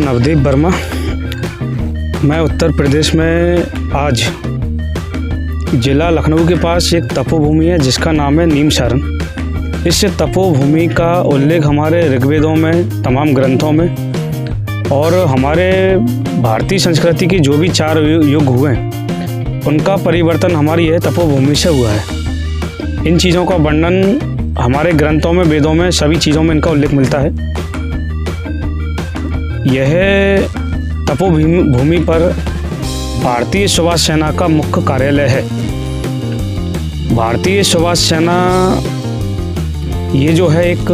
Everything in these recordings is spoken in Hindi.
नवदीप वर्मा। मैं उत्तर प्रदेश में आज ज़िला लखनऊ के पास एक तपोभूमि है जिसका नाम है नीमसारण। इस तपोभूमि का उल्लेख हमारे ऋग्वेदों में, तमाम ग्रंथों में और हमारे भारतीय संस्कृति की जो भी 4 युग हुए हैं उनका परिवर्तन हमारी यह तपोभूमि से हुआ है। इन चीज़ों का वर्णन हमारे ग्रंथों में, वेदों में, सभी चीज़ों में इनका उल्लेख मिलता है। यह तपोभूमि पर भारतीय सुभाष सेना का मुख्य कार्यालय है। भारतीय सुभाष सेना ये जो है एक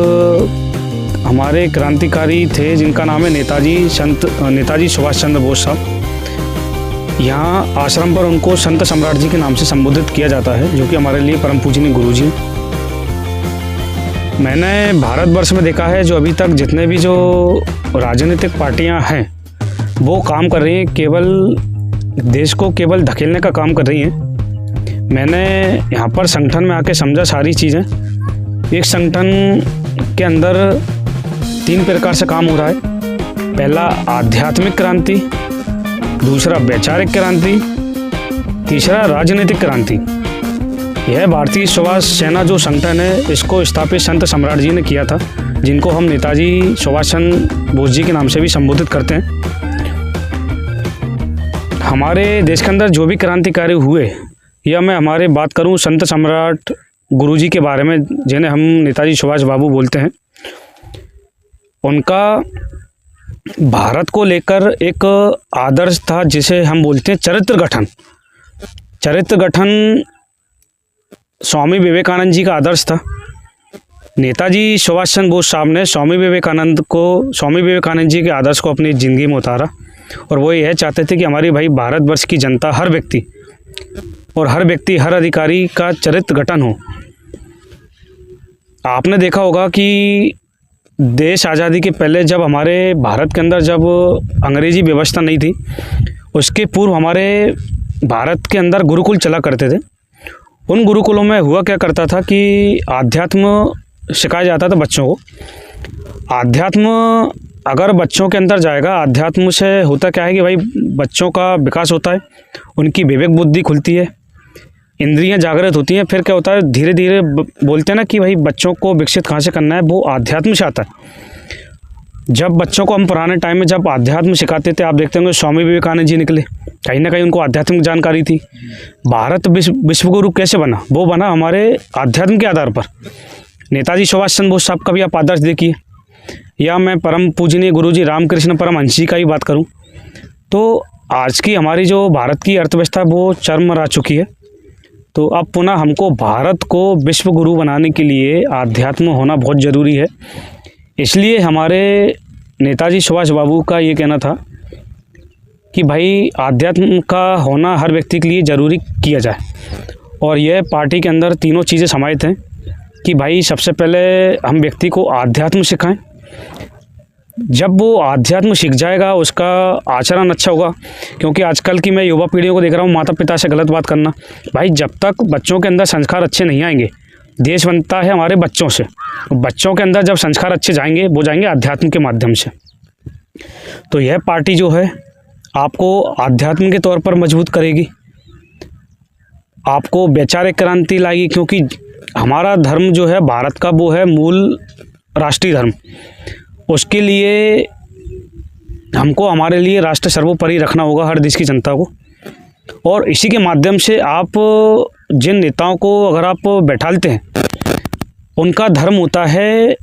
हमारे क्रांतिकारी थे जिनका नाम है नेताजी सुभाष चंद्र बोस साहब। यहाँ आश्रम पर उनको संत सम्राट जी के नाम से संबोधित किया जाता है, जो कि हमारे लिए परम पूजनीय गुरु जी। मैंने भारतवर्ष में देखा है जो अभी तक जितने भी जो राजनीतिक पार्टियां हैं वो काम कर रही हैं, केवल देश को केवल धकेलने का काम कर रही हैं। मैंने यहाँ पर संगठन में आके समझा सारी चीज़ें। एक संगठन के अंदर 3 प्रकार से काम हो रहा है। पहला आध्यात्मिक क्रांति, दूसरा वैचारिक क्रांति, तीसरा राजनीतिक क्रांति। यह भारतीय सुभाष सेना जो संगठन है इसको स्थापित संत सम्राट जी ने किया था, जिनको हम नेताजी सुभाष चंद्र बोस जी के नाम से भी संबोधित करते हैं। हमारे देश के अंदर जो भी क्रांतिकारी हुए, या मैं हमारे बात करूं संत सम्राट गुरु जी के बारे में, जिन्हें हम नेताजी सुभाष बाबू बोलते हैं, उनका भारत को लेकर एक आदर्श था जिसे हम बोलते हैं चरित्र गठन। चरित्र गठन स्वामी विवेकानंद जी का आदर्श था। नेताजी सुभाष चंद्र बोस साहब ने स्वामी विवेकानंद जी के आदर्श को अपनी ज़िंदगी में उतारा, और वो यह चाहते थे कि हमारी भाई भारतवर्ष की जनता, हर व्यक्ति, हर अधिकारी का चरित्र गठन हो। आपने देखा होगा कि देश आज़ादी के पहले जब हमारे भारत के अंदर जब अंग्रेजी व्यवस्था नहीं थी, उसके पूर्व हमारे भारत के अंदर गुरुकुल चला करते थे। उन गुरुकुलों में हुआ क्या करता था कि आध्यात्म सिखाया जाता था बच्चों को। आध्यात्म अगर बच्चों के अंदर जाएगा, आध्यात्म से होता क्या है कि भाई बच्चों का विकास होता है, उनकी विवेक बुद्धि खुलती है, इंद्रियां जागृत होती हैं। फिर क्या होता है, धीरे धीरे बोलते हैं ना कि भाई बच्चों को विकसित कहाँ से करना है, वो आध्यात्म से आता है। जब बच्चों को हम पुराने टाइम में जब आध्यात्म सिखाते थे, आप देखते होंगे स्वामी विवेकानंद जी निकले, कहीं ना कहीं उनको आध्यात्मिक जानकारी थी। भारत विश्व गुरु कैसे बना, वो बना हमारे आध्यात्म के आधार पर। नेताजी सुभाष चंद्र बोस साहब का भी आप आदर्श देखिए, या मैं परम पूजनीय गुरु जी रामकृष्ण परमहंस जी का ही बात करूं, तो आज की हमारी जो भारत की अर्थव्यवस्था वो चरमरा चुकी है। तो अब पुनः हमको भारत को विश्व गुरु बनाने के लिए आध्यात्म होना बहुत ज़रूरी है। इसलिए हमारे नेताजी सुभाष बाबू का ये कहना था कि भाई आध्यात्म का होना हर व्यक्ति के लिए ज़रूरी किया जाए, और यह पार्टी के अंदर तीनों चीज़ें समाहित हैं कि भाई सबसे पहले हम व्यक्ति को आध्यात्म सिखाएं। जब वो आध्यात्म सीख जाएगा, उसका आचरण अच्छा होगा। क्योंकि आजकल की मैं युवा पीढ़ियों को देख रहा हूँ, माता पिता से गलत बात करना। भाई जब तक बच्चों के अंदर संस्कार अच्छे नहीं आएंगे, देश बनता है हमारे बच्चों से। बच्चों के अंदर जब संस्कार अच्छे जाएंगे, वो जाएंगे आध्यात्म के माध्यम से। तो यह पार्टी जो है आपको आध्यात्म के तौर पर मजबूत करेगी, आपको वैचारिक क्रांति लाएगी। क्योंकि हमारा धर्म जो है भारत का, वो है मूल राष्ट्रीय धर्म। उसके लिए हमको हमारे लिए राष्ट्र सर्वोपरि रखना होगा, हर देश की जनता को। और इसी के माध्यम से आप जिन नेताओं को अगर आप बैठालते हैं, उनका धर्म होता है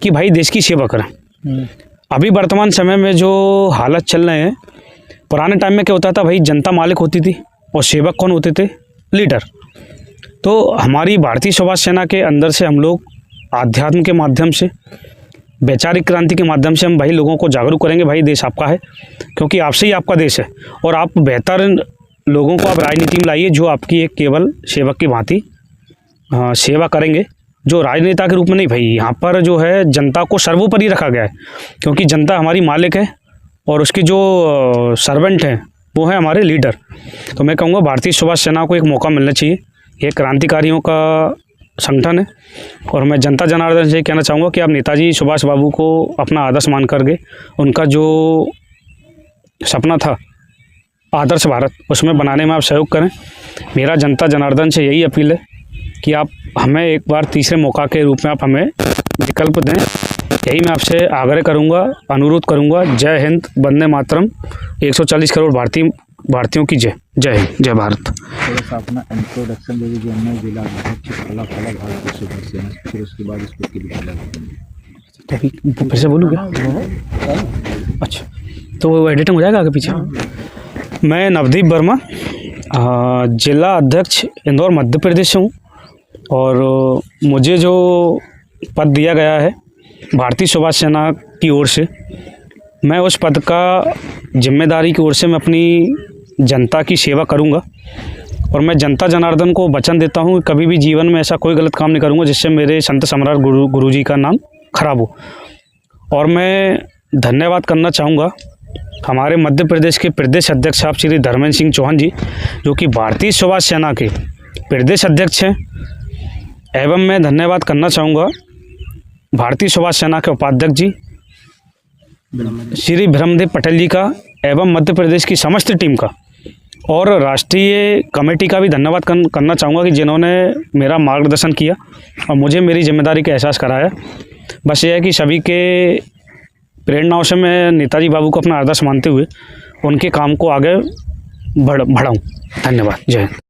कि भाई देश की सेवा करें। अभी वर्तमान समय में जो हालत चल रहे हैं, पुराने टाइम में क्या होता था, भाई जनता मालिक होती थी और सेवक कौन होते थे, लीडर। तो हमारी भारतीय सुभाष सेना के अंदर से हम लोग आध्यात्म के माध्यम से, वैचारिक क्रांति के माध्यम से हम भाई लोगों को जागरूक करेंगे। भाई देश आपका है, क्योंकि आपसे ही आपका देश है, और आप बेहतर लोगों को आप राजनीति में लाइए जो आपकी एक केवल सेवक की भांति सेवा करेंगे, जो राजनेता के रूप में नहीं। भाई यहाँ पर जो है जनता को सर्वोपरि रखा गया है, क्योंकि जनता हमारी मालिक है और उसकी जो सर्वेंट हैं वो है हमारे लीडर। तो मैं कहूँगा भारतीय सुभाष सेना को एक मौका मिलना चाहिए। ये क्रांतिकारियों का संगठन है। और मैं जनता जनार्दन से कहना चाहूँगा कि आप नेताजी सुभाष बाबू को अपना आदर्श मान करके उनका जो सपना था आदर्श भारत, उसमें बनाने में आप सहयोग करें। मेरा जनता जनार्दन से यही अपील है कि आप हमें एक बार तीसरे मौका के रूप में आप हमें विकल्प दें। यही मैं आपसे आग्रह करूंगा, अनुरोध करूंगा। जय हिंद, वंदे मातरम। 140 करोड़ भारतीयों की जय। जय हिंद, जय भारत। थोड़ा सा अपना इंट्रोडक्शन दे दीजिए। मैं जिला अध्यक्ष काला काला भारतीय सुभाष सेना, फिर उसके बाद इस पर की फिर से बोलूँ क्या? अच्छा, तो वो एडिटिंग हो जाएगा आगे पीछे। मैं नवदीप वर्मा, जिला अध्यक्ष इंदौर मध्य प्रदेश से हूँ। और मुझे जो पद दिया गया है भारतीय सुभाष सेना की ओर से, मैं उस पद का जिम्मेदारी की ओर से मैं अपनी जनता की सेवा करूंगा। और मैं जनता जनार्दन को वचन देता हूँ कभी भी जीवन में ऐसा कोई गलत काम नहीं करूंगा जिससे मेरे संत सम्राट गुरुजी का नाम खराब हो। और मैं धन्यवाद करना चाहूँगा हमारे मध्य प्रदेश के प्रदेश अध्यक्ष साहब श्री धर्मेंद्र सिंह चौहान जी, जो कि भारतीय सुभाष सेना के प्रदेश अध्यक्ष हैं। एवं मैं धन्यवाद करना चाहूँगा भारतीय सुभाष सेना के उपाध्यक्ष जी श्री ब्रह्मदेव पटेल जी का, एवं मध्य प्रदेश की समस्त टीम का, और राष्ट्रीय कमेटी का भी धन्यवाद करना चाहूँगा कि जिन्होंने मेरा मार्गदर्शन किया और मुझे मेरी जिम्मेदारी का एहसास कराया। बस ये है कि सभी के प्रेरणाओं से मैं नेताजी बाबू को अपना आदर्श मानते हुए उनके काम को आगे बढ़ाऊँ। धन्यवाद। जय हिंद।